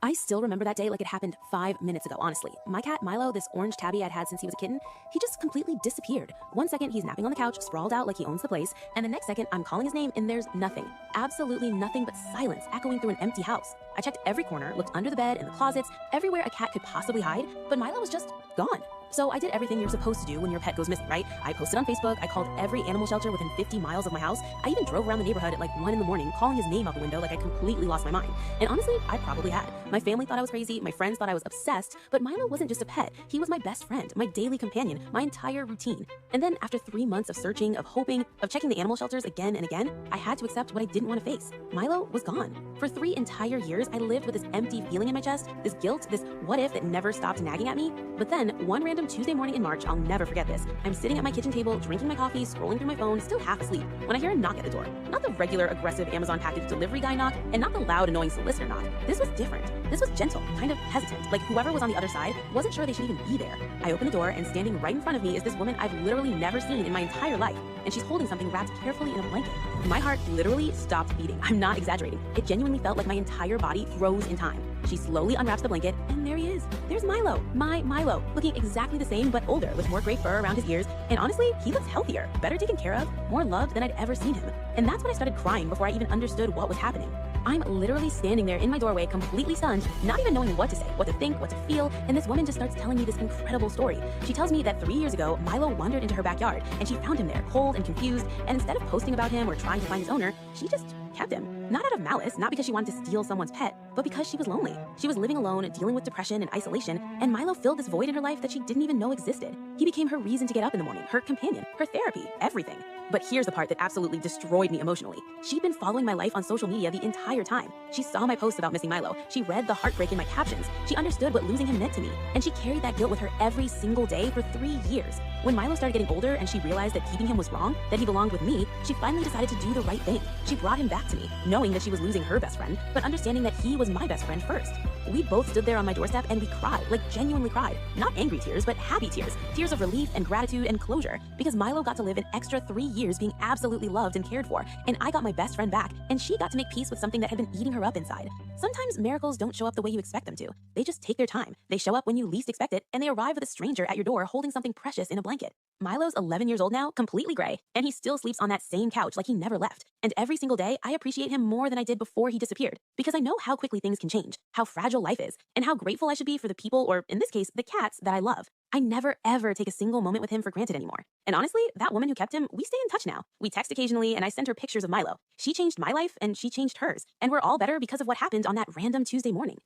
I still remember that day like it happened 5 minutes ago, honestly. My cat, Milo, this orange tabby I'd had since he was a kitten, he just completely disappeared. One second, he's napping on the couch, sprawled out like he owns the place, and the next second, I'm calling his name and there's nothing. Absolutely nothing but silence echoing through an empty house. I checked every corner, looked under the bed, in the closets, everywhere a cat could possibly hide, but Milo was just gone. So I did everything you're supposed to do when your pet goes missing, right? I posted on Facebook, I called every animal shelter within 50 miles of my house. I even drove around the neighborhood at like 1 in the morning, calling his name out the window like I completely lost my mind. And honestly, I probably had. My family thought I was crazy, my friends thought I was obsessed, but Milo wasn't just a pet. He was my best friend, my daily companion, my entire routine. And then after 3 months of searching, of hoping, of checking the animal shelters again and again, I had to accept what I didn't want to face. Milo was gone. For 3 entire years, I lived with this empty feeling in my chest, this guilt, this what if that never stopped nagging at me. But then, one random Tuesday morning in March, I'll never forget this. I'm sitting at my kitchen table, drinking my coffee, scrolling through my phone, still half asleep, when I hear a knock at the door. Not the regular aggressive Amazon package delivery guy knock, and not the loud annoying solicitor knock. This was different. This was gentle, kind of hesitant, like whoever was on the other side wasn't sure they should even be there. I open the door, and standing right in front of me is this woman I've literally never seen in my entire life, and she's holding something wrapped carefully in a blanket. My heart literally stopped beating. I'm not exaggerating. It genuinely felt like my entire body froze in time. She slowly unwraps the blanket, and there he is. There's Milo, my Milo, looking exactly the same but older, with more gray fur around his ears, and honestly, he looks healthier, better taken care of, more loved than I'd ever seen him. And that's when I started crying before I even understood what was happening. I'm literally standing there in my doorway, completely stunned, not even knowing what to say, what to think, what to feel, and this woman just starts telling me this incredible story. She tells me that 3 years ago, Milo wandered into her backyard, and she found him there, cold and confused, and instead of posting about him or trying to find his owner, she just kept him. Not out of malice, not because she wanted to steal someone's pet, but because she was lonely. She was living alone, dealing with depression and isolation, and Milo filled this void in her life that she didn't even know existed. He became her reason to get up in the morning, her companion, her therapy, everything. But here's the part that absolutely destroyed me emotionally. She'd been following my life on social media the entire time. She saw my posts about missing Milo. She read the heartbreak in my captions. She understood what losing him meant to me. And she carried that guilt with her every single day for 3 years. When Milo started getting older and she realized that keeping him was wrong, that he belonged with me, she finally decided to do the right thing. She brought him back to me, knowing that she was losing her best friend, but understanding that he was my best friend first. We both stood there on my doorstep and we cried, like genuinely cried. Not angry tears, but happy tears. Tears of relief and gratitude and closure. Because Milo got to live an extra 3 years being absolutely loved and cared for. And I got my best friend back, and she got to make peace with something that had been eating her up inside. Sometimes miracles don't show up the way you expect them to. They just take their time. They show up when you least expect it, and they arrive with a stranger at your door holding something precious in a blanket. Milo's 11 years old now, completely gray, and he still sleeps on that same couch like he never left. And every single day, I appreciate him more than I did before he disappeared, because I know how quickly things can change, how fragile life is, and how grateful I should be for the people, or in this case, the cats that I love. I never ever take a single moment with him for granted anymore. And honestly, that woman who kept him, we stay in touch now. We text occasionally, and I send her pictures of Milo. She changed my life, and she changed hers, and we're all better because of what happened on that random Tuesday morning.